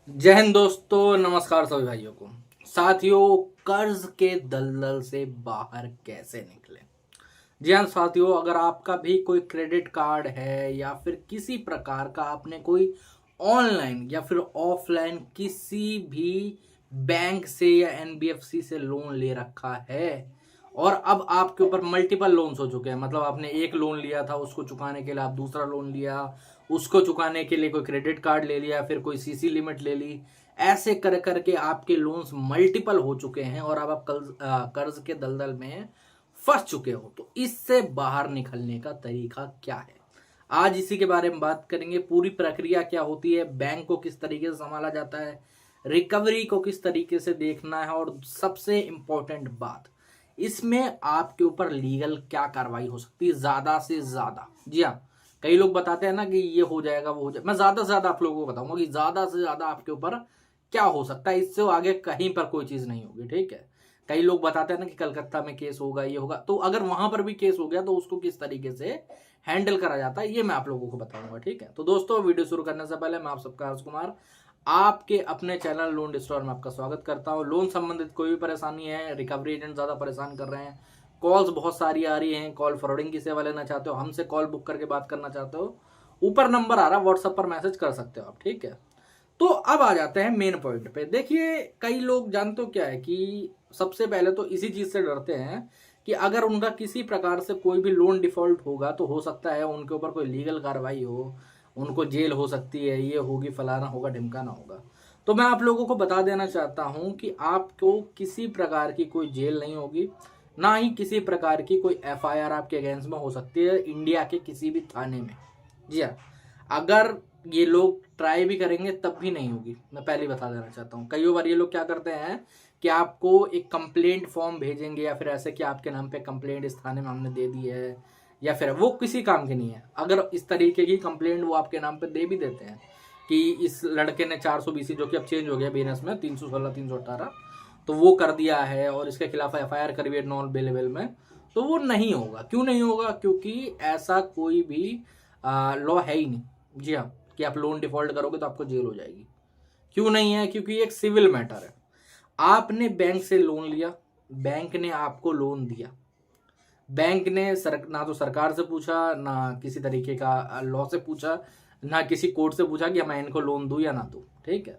जय हिंद दोस्तों, नमस्कार सभी भाइयों को। साथियों, कर्ज के दलदल से बाहर कैसे निकले। जी हाँ साथियों, अगर आपका भी कोई क्रेडिट कार्ड है या फिर किसी प्रकार का आपने कोई ऑनलाइन या फिर ऑफलाइन किसी भी बैंक से या एनबीएफसी से लोन ले रखा है और अब आपके ऊपर मल्टीपल लोन्स हो चुके हैं, मतलब आपने एक लोन लिया था, उसको चुकाने के लिए आप दूसरा लोन लिया, उसको चुकाने के लिए कोई क्रेडिट कार्ड ले लिया, फिर कोई सीसी लिमिट ले ली, ऐसे कर करके आपके लोन्स मल्टीपल हो चुके हैं और अब आप कर्ज के दलदल में फंस चुके हो। तो इससे बाहर निकलने का तरीका क्या है, आज इसी के बारे में बात करेंगे। पूरी प्रक्रिया क्या होती है, बैंक को किस तरीके से संभाला जाता है, रिकवरी को किस तरीके से देखना है, और सबसे इंपॉर्टेंट बात, इसमें आपके ऊपर लीगल क्या कार्रवाई हो सकती है ज्यादा से ज्यादा। जी हाँ, कई लोग बताते हैं ना कि ये हो जाएगा वो हो जाएगा, मैं ज्यादा से ज्यादा आप लोगों को बताऊंगा कि ज्यादा से ज्यादा आपके ऊपर क्या हो सकता है, इससे आगे कहीं पर कोई चीज नहीं होगी। ठीक है, कई लोग बताते हैं ना कि कलकत्ता में केस होगा, ये होगा, तो अगर वहां पर भी केस हो गया तो उसको किस तरीके से हैंडल करा जाता है ये मैं आप लोगों को बताऊंगा। ठीक है, तो दोस्तों वीडियो शुरू करने से पहले मैं आप सबका हर्ष कुमार आपके अपने चैनल लोन डिस्टोर में आपका स्वागत करता हूं। लोन संबंधित कोई भी परेशानी है, रिकवरी एजेंट ज्यादा परेशान कर रहे हैं, कॉल्स बहुत सारी आ रही हैं, कॉल फॉरवर्डिंग की सेवा लेना चाहते हो, हमसे कॉल बुक करके बात करना चाहते हो, ऊपर नंबर आ रहा है, व्हाट्सएप पर मैसेज कर सकते हो आप। ठीक है, तो अब आ जाते हैं मेन पॉइंट पे। देखिए, कई लोग जानते हो क्या है कि सबसे पहले तो इसी चीज से डरते हैं कि अगर उनका किसी प्रकार से कोई भी लोन डिफॉल्ट होगा तो हो सकता है उनके ऊपर कोई लीगल कार्रवाई हो, उनको जेल हो सकती है, ये होगी, फलाना होगा, ढिमकाना होगा। तो मैं आप लोगों को बता देना चाहता हूं कि आपको किसी प्रकार की कोई जेल नहीं होगी, ना ही किसी प्रकार की कोई एफआईआर आपके अगेंस्ट में हो सकती है इंडिया के किसी भी थाने में। जी हाँ, अगर ये लोग ट्राई भी करेंगे तब भी नहीं होगी, मैं पहले बता देना चाहता हूँ। कई बार ये लोग क्या करते हैं कि आपको एक कंप्लेंट फॉर्म भेजेंगे या फिर ऐसे कि आपके नाम पे कंप्लेंट इस थाने में हमने दे दी है, या फिर वो किसी काम की नहीं है। अगर इस तरीके की कंप्लेंट वो आपके नाम पे दे भी देते हैं कि इस लड़के ने 420 जो कि अब चेंज हो गया बीएनएस में 316 318, तो वो कर दिया है और इसके खिलाफ एफआईआर करी है नॉन बेलेबल में, तो वो नहीं होगा। क्यों नहीं होगा? क्योंकि ऐसा कोई भी लॉ है ही नहीं। जी हाँ, कि आप लोन डिफॉल्ट करोगे तो आपको जेल हो जाएगी। क्यों नहीं है? क्योंकि एक सिविल मैटर है। आपने बैंक से लोन लिया, बैंक ने आपको लोन दिया, बैंक ने ना तो सरकार से पूछा, ना किसी तरीके का लॉ से पूछा, ना किसी कोर्ट से पूछा कि मैं इनको लोन दूं या ना दूं। ठीक है,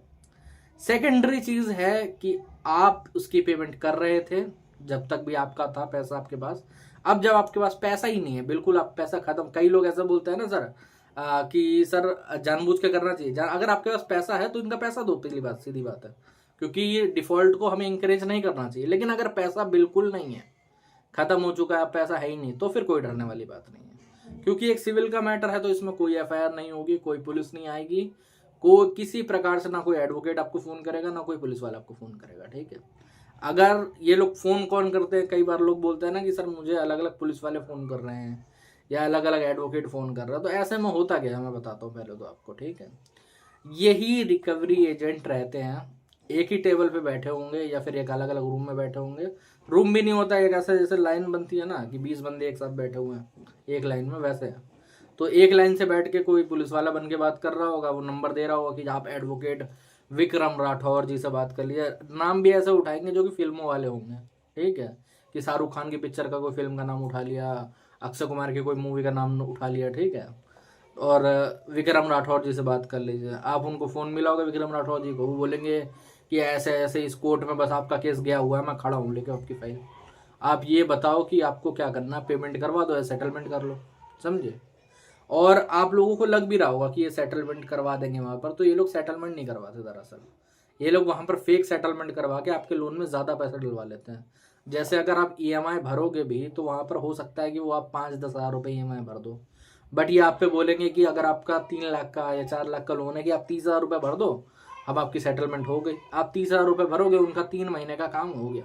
सेकेंडरी चीज है कि आप उसकी पेमेंट कर रहे थे जब तक भी आपका था पैसा आपके पास। अब जब आपके पास पैसा ही नहीं है, बिल्कुल आप पैसा खत्म, कई लोग ऐसा बोलते हैं ना सर, कि सर जानबूझ के करना चाहिए। अगर आपके पास पैसा है तो इनका पैसा दो, पहली बात, सीधी बात है, क्योंकि ये डिफॉल्ट को हमें इंकरेज नहीं करना चाहिए। लेकिन अगर पैसा बिल्कुल नहीं है, खत्म हो चुका है, पैसा है ही नहीं, तो फिर कोई डरने वाली बात नहीं है, क्योंकि एक सिविल का मैटर है, तो इसमें कोई एफआईआर नहीं होगी, कोई पुलिस नहीं आएगी, कोई किसी प्रकार से ना कोई एडवोकेट आपको फोन करेगा, ना कोई पुलिस वाला आपको फोन करेगा। ठीक है, अगर ये लोग फोन कौन करते हैं, कई बार लोग बोलते हैं ना कि सर मुझे अलग अलग पुलिस वाले फोन कर रहे हैं या अलग अलग एडवोकेट फोन कर रहा है, तो ऐसे में होता क्या है मैं बताता हूँ पहले तो आपको। ठीक है, यही रिकवरी एजेंट रहते हैं, एक ही टेबल पे बैठे होंगे या फिर एक अलग अलग रूम में बैठे होंगे। रूम भी नहीं होता, एक ऐसा जैसे लाइन बनती है ना कि 20 बंदे एक साथ बैठे हुए हैं एक लाइन में, वैसे है। तो एक लाइन से बैठ के कोई पुलिस वाला बन के बात कर रहा होगा, वो नंबर दे रहा होगा कि आप एडवोकेट विक्रम राठौर जी से बात कर लीजिए। नाम भी ऐसे उठाएंगे जो कि फिल्मों वाले होंगे। ठीक है, कि शाहरुख खान की पिक्चर का कोई फिल्म का नाम उठा लिया, अक्षय कुमार की कोई मूवी का नाम उठा लिया। ठीक है, और विक्रम राठौर जी से बात कर लीजिए। आप उनको फ़ोन मिला होगा विक्रम राठौर जी को, वो बोलेंगे कि ऐसे ऐसे इस कोर्ट में बस आपका केस गया हुआ है, मैं खड़ा हूँ लेके आपकी फाइल, आप ये बताओ कि आपको क्या करना है, पेमेंट करवा दो या सेटलमेंट कर लो। समझे? और आप लोगों को लग भी रहा होगा कि ये सेटलमेंट करवा देंगे वहाँ पर, तो ये लोग सेटलमेंट नहीं करवाते। दरअसल ये लोग वहाँ पर फेक सेटलमेंट करवा के आपके लोन में ज़्यादा पैसा डलवा लेते हैं। जैसे अगर आप ईएमआई भरोगे भी तो वहाँ पर हो सकता है कि वो आप 5-10 हज़ार रुपये ईएमआई भर दो, बट ये आप पे बोलेंगे कि अगर आपका 3 लाख का या 4 लाख का लोन है कि आप 30 हज़ार रुपये भर दो, अब आपकी सेटलमेंट हो गई। आप 30 हज़ार रुपये भरोगे, उनका 3 महीने का काम हो गया।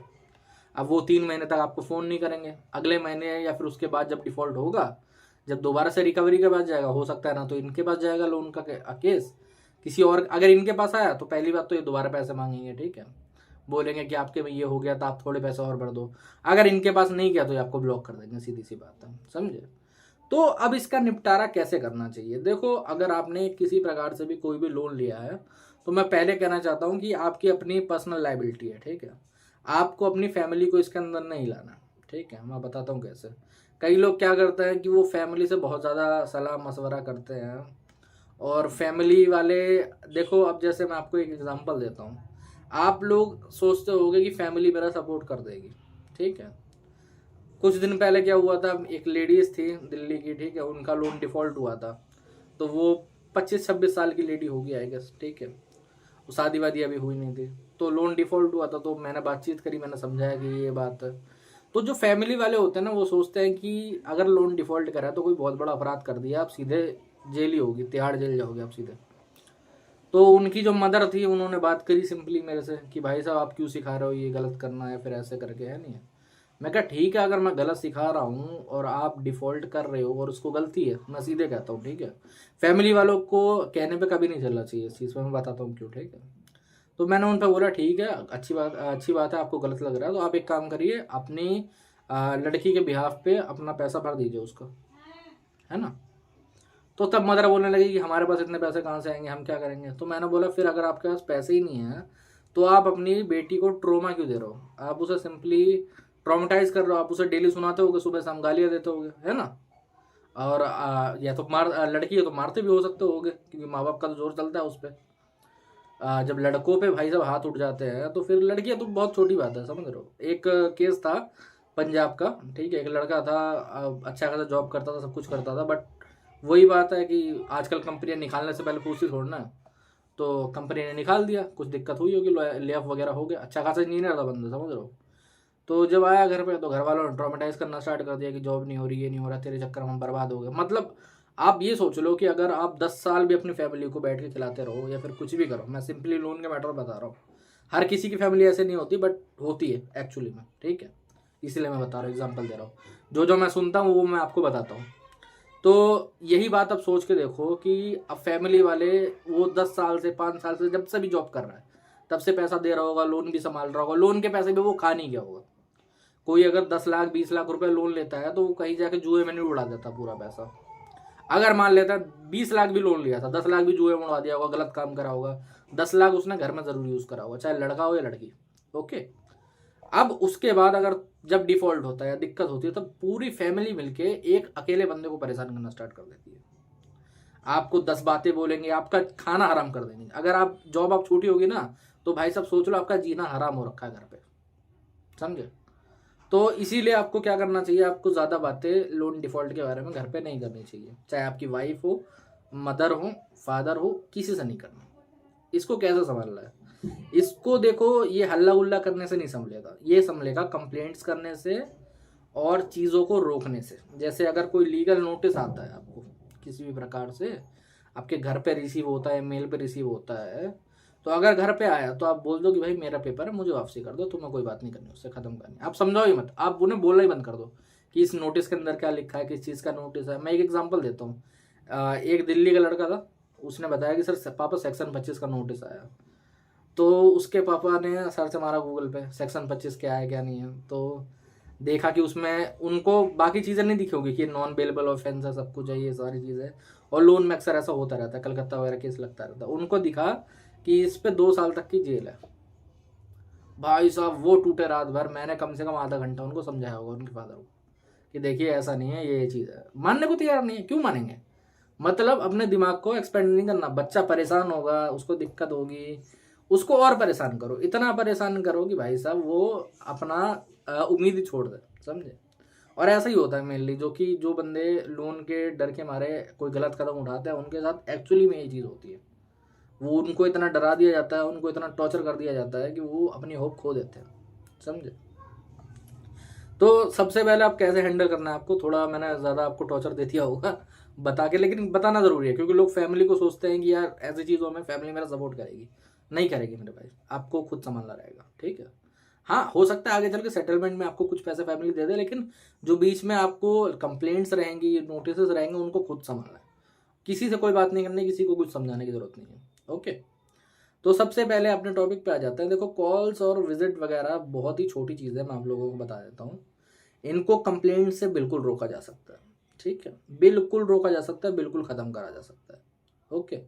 अब वो 3 महीने तक आपको फ़ोन नहीं करेंगे, अगले महीने या फिर उसके बाद जब डिफ़ॉल्ट होगा, जब दोबारा से रिकवरी के पास जाएगा, हो सकता है ना तो इनके पास जाएगा लोन का केस, किसी और, अगर इनके पास आया तो पहली बात तो ये दोबारा पैसे मांगेंगे। ठीक है, बोलेंगे कि आपके में ये हो गया था, आप थोड़े पैसे और भर दो। अगर इनके पास नहीं किया तो ये आपको ब्लॉक कर देंगे, सीधी सी बात है। समझे? तो अब इसका निपटारा कैसे करना चाहिए? देखो, अगर आपने किसी प्रकार से भी कोई भी लोन लिया है तो मैं पहले कहना चाहता हूँ कि आपकी अपनी पर्सनल लाइबिलिटी है, ठीक है। आपको अपनी फैमिली को इसके अंदर नहीं लाना, ठीक है। मैं बताता हूँ कैसे। कई लोग क्या करते हैं कि वो फैमिली से बहुत ज़्यादा सलाह मशवरा करते हैं, और फैमिली वाले, देखो अब जैसे मैं आपको एक एग्जांपल देता हूँ। आप लोग सोचते होगे कि फैमिली मेरा सपोर्ट कर देगी, ठीक है। कुछ दिन पहले क्या हुआ था, एक लेडीज थी दिल्ली की, ठीक है, उनका लोन डिफॉल्ट हुआ था। तो वो 25-26 साल की लेडी होगी आई गेस, ठीक है। वो शादी वादी अभी हुई नहीं थी, तो लोन डिफॉल्ट हुआ था। तो मैंने बातचीत करी, मैंने समझाया कि ये बात है। तो जो फैमिली वाले होते हैं ना, वो सोचते हैं कि अगर लोन डिफॉल्ट करा है तो कोई बहुत बड़ा अपराध कर दिया, आप सीधे जेल ही होगी, तिहाड़ जेल जाओगे आप सीधे। तो उनकी जो मदर थी, उन्होंने बात करी सिंपली मेरे से कि भाई साहब आप क्यों सिखा रहे हो ये गलत करना है, फिर ऐसे करके, है नहीं है। मैं कहा ठीक है, अगर मैं गलत सिखा रहा हूँ और आप डिफ़ॉल्ट कर रहे हो और उसको गलती है, मैं सीधे कहता हूँ, ठीक है। फैमिली वालों को कहने पे कभी नहीं चलना चाहिए इस चीज़ पर, मैं बताता हूँ क्यों, ठीक है। तो मैंने उन पर बोला ठीक है, अच्छी बात है, आपको गलत लग रहा है तो आप एक काम करिए, अपनी लड़की के बिहाफ पे अपना पैसा भर दीजिए उसका, है ना। तो तब मदर बोलने लगी कि हमारे पास इतने पैसे कहाँ से आएंगे, हम क्या करेंगे। तो मैंने बोला फिर अगर आपके पास पैसे ही नहीं है तो आप अपनी बेटी को ट्रोमा क्यों दे रहे हो, आप उसे सिंपली ट्रॉमेटाइज कर रहे हो, आप उसे डेली सुनाते होगे, सुबह शाम गालियाँ देते होगे, है ना। और या तो लड़की है तो मारते भी हो सकते होगे, क्योंकि माँ बाप का तो जोर चलता है उस पर। जब लड़कों पे भाई साहब हाथ उठ जाते हैं तो फिर लड़कियां तो बहुत छोटी बात है, समझ रहे हो। एक केस था पंजाब का, ठीक है, एक लड़का था, अच्छा खासा जॉब करता था, सब कुछ करता था, बट वही बात है कि आजकल कंपनियां निकालने से पहले पूछती छोड़ना है। तो कंपनी ने निकाल दिया, कुछ दिक्कत हुई होगी, ले ऑफ वगैरह हो गया, अच्छा खासा इंजीनियर था बंदा, समझ रहे हो। तो जब आया घर पे तो घर वालों ने ट्रॉमेटाइज करना स्टार्ट कर दिया कि जॉब नहीं हो रही, ये नहीं हो रहा, तेरे चक्कर में हम बर्बाद हो गए। मतलब आप ये सोच लो कि अगर आप 10 साल भी अपनी फैमिली को बैठ के खिलाते रहो या फिर कुछ भी करो, मैं सिंपली लोन के मैटर बता रहा हूँ, हर किसी की फैमिली ऐसे नहीं होती, बट होती है एक्चुअली में, ठीक है। इसीलिए मैं बता रहा हूँ, एग्जाम्पल दे रहा हूँ, जो मैं सुनता हूँ वो मैं आपको बताता हूँ। तो यही बात आप सोच के देखो कि अब फैमिली वाले, वो 10 साल से 5 साल से जब से भी जॉब कर रहा है तब से पैसा दे रहा होगा, लोन भी संभाल रहा होगा, लोन के पैसे भी वो खा नहीं गया होगा। कोई अगर 10 लाख 20 लाख रुपए लोन लेता है तो वो कहीं जाके जुए में नहीं उड़ा देता पूरा पैसा। अगर मान लेता 20 लाख भी लोन लिया था, 10 लाख भी जुए में उड़ा दिया होगा, गलत काम करा होगा, 10 लाख उसने घर में जरूर यूज करा होगा, चाहे लड़का हो या लड़की, ओके। अब उसके बाद अगर जब डिफॉल्ट होता है या दिक्कत होती है, तब पूरी फैमिली मिलके एक अकेले बंदे को परेशान करना स्टार्ट कर देती है। आपको 10 बातें बोलेंगे, आपका खाना हराम कर देंगे। अगर आप जॉब आप छूटी होगी ना, तो भाई साहब सोच लो आपका जीना हराम हो रखा है घर पे, समझे। तो इसीलिए आपको क्या करना चाहिए, आपको ज़्यादा बातें लोन डिफॉल्ट के बारे में घर पे नहीं करनी चाहिए, चाहे आपकी वाइफ हो, मदर हो, फादर हो, किसी से नहीं करना। इसको कैसे संभालना है, इसको देखो, ये हल्ला गुल्ला करने से नहीं संभलेगा, ये संभलेगा कंप्लेंट्स करने से और चीज़ों को रोकने से। जैसे अगर कोई लीगल नोटिस आता है आपको किसी भी प्रकार से, आपके घर पे रिसीव होता है, मेल पे रिसीव होता है, तो अगर घर पे आया तो आप बोल दो कि भाई मेरा पेपर है, मुझे वापसी कर दो, तुम्हें कोई बात नहीं करनी, उससे खत्म करनी। आप समझाओ ही मत, आप उन्हें बोलना ही बंद कर दो कि इस नोटिस के अंदर क्या लिखा है, किस चीज़ का नोटिस है। मैं एक एग्जांपल देता हूँ। एक दिल्ली का लड़का था, उसने बताया कि सर पापा सेक्शन 25 का नोटिस आया। तो उसके पापा ने सर से मारा गूगल पे, सेक्शन 25 क्या है क्या नहीं है। तो देखा कि उसमें उनको बाकी चीज़ें नहीं दिखी होगी कि नॉन बेलेबल ऑफेंस है, सब कुछ है, ये सारी चीज़ें, और लोन में अक्सर ऐसा होता रहता है, कलकत्ता वगैरह केस लगता रहता है। उनको दिखा कि इस पे 2 साल तक की जेल है। भाई साहब वो टूटे रात भर, मैंने कम से कम आधा घंटा उनको समझाया होगा, उनके फादर को, कि देखिए ऐसा नहीं है, ये चीज़ है। मानने को तैयार नहीं है, क्यों मानेंगे। मतलब अपने दिमाग को एक्सपेंड नहीं करना, बच्चा परेशान होगा, उसको दिक्कत होगी, उसको और परेशान करो, इतना परेशान करो कि भाई साहब वो अपना उम्मीद ही छोड़ दे, समझे। और ऐसा ही होता है मेनली, जो बंदे लोन के डर के मारे कोई गलत कदम उठाते हैं, उनके साथ एक्चुअली में ये चीज़ होती है। वो उनको इतना डरा दिया जाता है, उनको इतना टॉर्चर कर दिया जाता है कि वो अपनी होप खो देते हैं, समझे। तो सबसे पहले आप कैसे हैंडल करना है आपको, थोड़ा मैंने ज़्यादा आपको टॉर्चर दे दिया होगा बता के, लेकिन बताना ज़रूरी है, क्योंकि लोग फैमिली को सोचते हैं कि यार ऐसी चीज़ों में फैमिली मेरा सपोर्ट करेगी। नहीं करेगी मेरे भाई, आपको खुद संभालना रहेगा, ठीक है। हाँ, हो सकता है आगे चल के सेटलमेंट में आपको कुछ पैसे फैमिली दे दे, लेकिन जो बीच में आपको कंप्लेंट्स रहेंगी, नोटिस रहेंगे, उनको खुद संभालना है। किसी से कोई बात नहीं करनी, किसी को कुछ समझाने की जरूरत नहीं है, ओके। तो सबसे पहले अपने टॉपिक पे आ जाते हैं। देखो, कॉल्स और विजिट वगैरह बहुत ही छोटी चीज़ है, मैं आप लोगों को बता देता हूँ। इनको कंप्लेंट से बिल्कुल रोका जा सकता है, ठीक है, बिल्कुल रोका जा सकता है, बिल्कुल ख़त्म करा जा सकता है, ओके।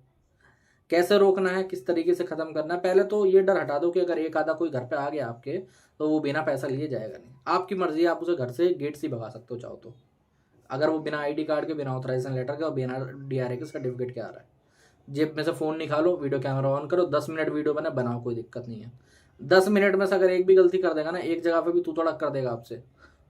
कैसे रोकना है, किस तरीके से ख़त्म करना है। पहले तो ये डर हटा दो कि अगर एक आधा कोई घर पे आ गया आपके, तो वो बिना पैसा लिए जाएगा नहीं। आपकी मर्जी है, आप उसे घर से गेट से ही भगा सकते हो चाहो तो, अगर वो बिना आईडी कार्ड के, बिना ऑथराइजेशन लेटर के और बिना DRA के सर्टिफिकेट के आ रहा है। जेब में से फ़ोन निकालो, वीडियो कैमरा ऑन करो, 10 मिनट वीडियो बनाओ, कोई दिक्कत नहीं है। 10 मिनट में से अगर एक भी गलती कर देगा ना, एक जगह पे भी तू तड़क कर देगा आपसे,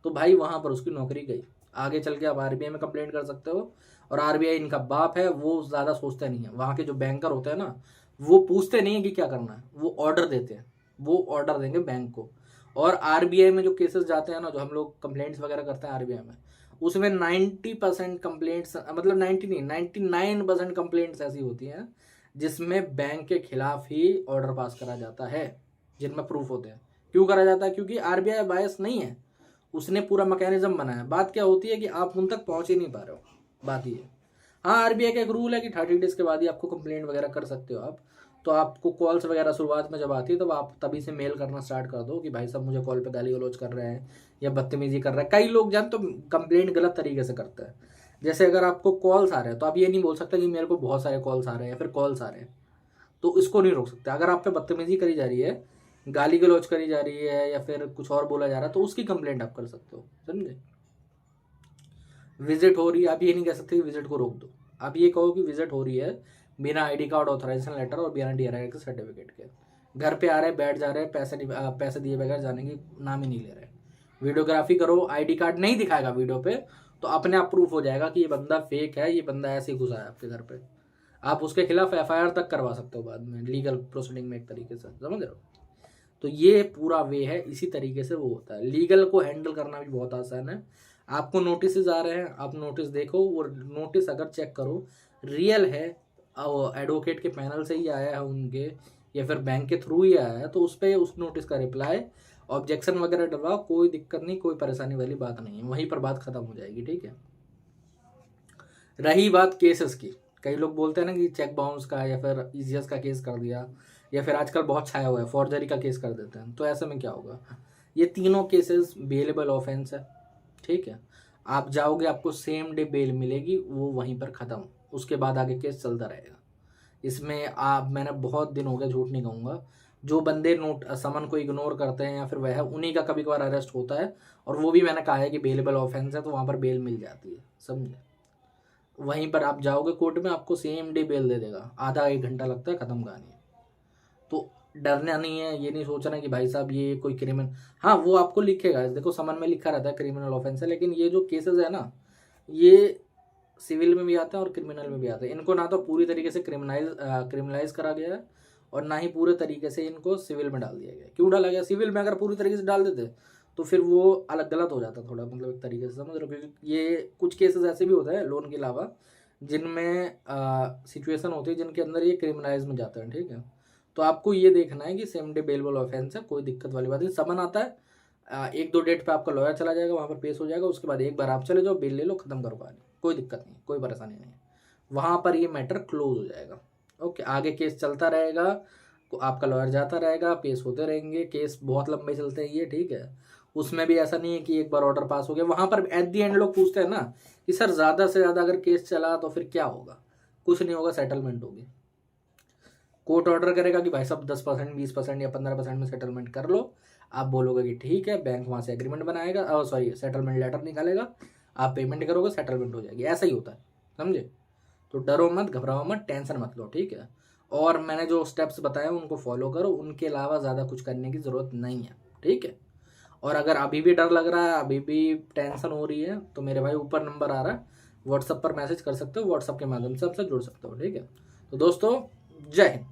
तो भाई वहाँ पर उसकी नौकरी गई। आगे चल के आप RBI में कंप्लेंट कर सकते हो, और RBI इनका बाप है, वो ज़्यादा सोचते नहीं है। वहाँ के जो बैंकर होते हैं ना, वो पूछते नहीं है कि क्या करना है, वो ऑर्डर देते हैं, वो ऑर्डर देंगे बैंक को। और RBI में जो केसेस जाते हैं ना, जो हम लोग कंप्लेंट्स वगैरह करते हैं RBI में, उसमें 90% कंप्लेंट्स, मतलब 90 नहीं, 99% कंप्लेंट्स ऐसी होती हैं जिसमें बैंक के खिलाफ ही ऑर्डर पास करा जाता है, जिनमें प्रूफ होते हैं। क्यों करा जाता है? क्योंकि RBI बायस नहीं है, उसने पूरा मैकेनिज्म बनाया है। बात क्या होती है कि आप उन तक पहुंच ही नहीं पा रहे हो, बात ये है। हाँ, RBI का एक रूल है कि 30 डेज के बाद ही आपको कंप्लेंट वगैरह कर सकते हो आप। तो आपको कॉल्स वगैरह शुरुआत में जब आती है, तब आप तभी से मेल करना स्टार्ट कर दो कि भाई साहब मुझे कॉल पे गाली गलौज कर रहे हैं या बदतमीजी कर रहे हैं। कई लोग जान तो कंप्लेंट गलत तरीके से करते हैं। जैसे अगर आपको कॉल्स आ रहे हैं, तो आप ये नहीं बोल सकते कि मेरे को बहुत सारे कॉल्स आ रहे हैं या फिर कॉल्स आ रहे हैं, तो इसको नहीं रोक सकते। अगर आप पे बदतमीजी करी जा रही है, गाली गलौज करी जा रही है या फिर कुछ और बोला जा रहा है, तो उसकी कंप्लेंट आप कर सकते हो, समझे। विजिट हो रही है, आप ये नहीं कह सकते कि विजिट को रोक दो। आप ये कहो कि विजिट हो रही है बिना आईडी कार्ड, ऑथराइजेशन लेटर और बिना DRA के सर्टिफिकेट के। घर पे आ रहे, बैठ जा रहे, पैसे दिए बगैर जाने की नाम ही नहीं ले रहे। वीडियोग्राफी करो, आईडी कार्ड नहीं दिखाएगा वीडियो पे, तो अपने आप प्रूफ हो जाएगा कि ये बंदा फेक है, ये बंदा ऐसे ही घुसा है आपके घर पे। आप उसके खिलाफ FIR तक करवा सकते हो बाद में, लीगल प्रोसीडिंग में, एक तरीके से, समझ रहे हो। तो ये पूरा वे है, इसी तरीके से वो होता है। लीगल को हैंडल करना भी बहुत आसान है। आपको नोटिस आ रहे हैं, आप नोटिस देखो, वो नोटिस अगर चेक करो रियल है, एडवोकेट के पैनल से ही आया है उनके, या फिर बैंक के थ्रू ही आया है, तो उस पर उस नोटिस का रिप्लाई, ऑब्जेक्शन वगैरह डलवाओ, कोई दिक्कत नहीं, कोई परेशानी वाली बात नहीं है, वहीं पर बात खत्म हो जाएगी, ठीक है। रही बात केसेस की, कई लोग बोलते हैं ना कि चेक बाउंस का या फिर ECS का केस कर दिया, या फिर आजकल बहुत छाया हुआ है फॉर्जरी का केस कर देते हैं। तो ऐसे में क्या होगा, ये तीनों केसेस बेलेबल ऑफेंस है, ठीक है। आप जाओगे, आपको सेम डे बेल मिलेगी, वो वहीं पर ख़त्म, उसके बाद आगे केस चलता रहेगा। इसमें आप, मैंने बहुत दिन हो गए, झूठ नहीं कहूँगा, जो बंदे समन को इग्नोर करते हैं या फिर वह है, उन्हीं का कभी कभार अरेस्ट होता है, और वो भी मैंने कहा है कि बेलेबल ऑफेंस है, तो वहाँ पर बेल मिल जाती है, समझे। वहीं पर आप जाओगे कोर्ट में, आपको सेम डे बेल दे देगा, आधा 1 घंटा लगता है, ख़त्म कहानी। तो डरना नहीं है, ये नहीं सोचना कि भाई साहब ये कोई क्रिमिनल, हाँ वो आपको लिखेगा, देखो समन में लिखा रहता है क्रिमिनल ऑफेंस है, लेकिन ये जो केसेस है ना, ये सिविल में भी आते हैं और क्रिमिनल में भी आते हैं। इनको ना तो पूरी तरीके से क्रिमिनलाइज करा गया है, और ना ही पूरे तरीके से इनको सिविल में डाल दिया गया। क्यों डाला गया? सिविल में अगर पूरी तरीके से डाल देते तो फिर वो अलग गलत हो जाता थोड़ा, मतलब एक तरीके से, समझ रहे हो। क्योंकि ये कुछ केसेस ऐसे भी होते हैं लोन के अलावा, जिनमें सिचुएशन होती है जिनके अंदर ये क्रिमिनलाइज में जाते हैं, ठीक है। तो आपको ये देखना है कि सेम डे बेलेबल ऑफेंस है, कोई दिक्कत वाली बात नहीं। समन आता है, 1-2 डेट पे आपका लॉयर चला जाएगा, वहाँ पर पेश हो जाएगा, उसके बाद एक बार आप चले जाओ, बेल ले लो, खत्म करो कहानी, कोई दिक्कत नहीं, कोई परेशानी नहीं है, वहाँ पर ये मैटर क्लोज हो जाएगा। ओके, आगे केस चलता रहेगा, आपका लॉयर जाता रहेगा, पेश होते रहेंगे, केस बहुत लंबे चलते हैं ये, ठीक है। उसमें भी ऐसा नहीं है कि एक बार ऑर्डर पास हो गया, वहाँ पर एट दी एंड लोग पूछते हैं ना कि सर ज़्यादा से ज़्यादा अगर केस चला तो फिर क्या होगा? कुछ नहीं होगा, सेटलमेंट होगी। कोर्ट ऑर्डर करेगा कि भाई साहब 10%, 20% या 15% में सेटलमेंट कर लो, आप बोलोगे कि ठीक है, बैंक वहाँ से एग्रीमेंट बनाएगा, सेटलमेंट लेटर निकालेगा, आप पेमेंट करोगे, सेटलमेंट हो जाएगी। ऐसा ही होता है, समझे। तो डरो मत, घबराओ मत, टेंशन मत लो, ठीक है। और मैंने जो स्टेप्स बताए उनको फॉलो करो, उनके अलावा ज़्यादा कुछ करने की ज़रूरत नहीं है, ठीक है। और अगर अभी भी डर लग रहा है, अभी भी टेंशन हो रही है, तो मेरे भाई ऊपर नंबर आ रहा है, व्हाट्सएप पर मैसेज कर सकते हो, व्हाट्सएप के माध्यम से हमसे जुड़ सकते हो, ठीक है। तो दोस्तों, जय हिंद।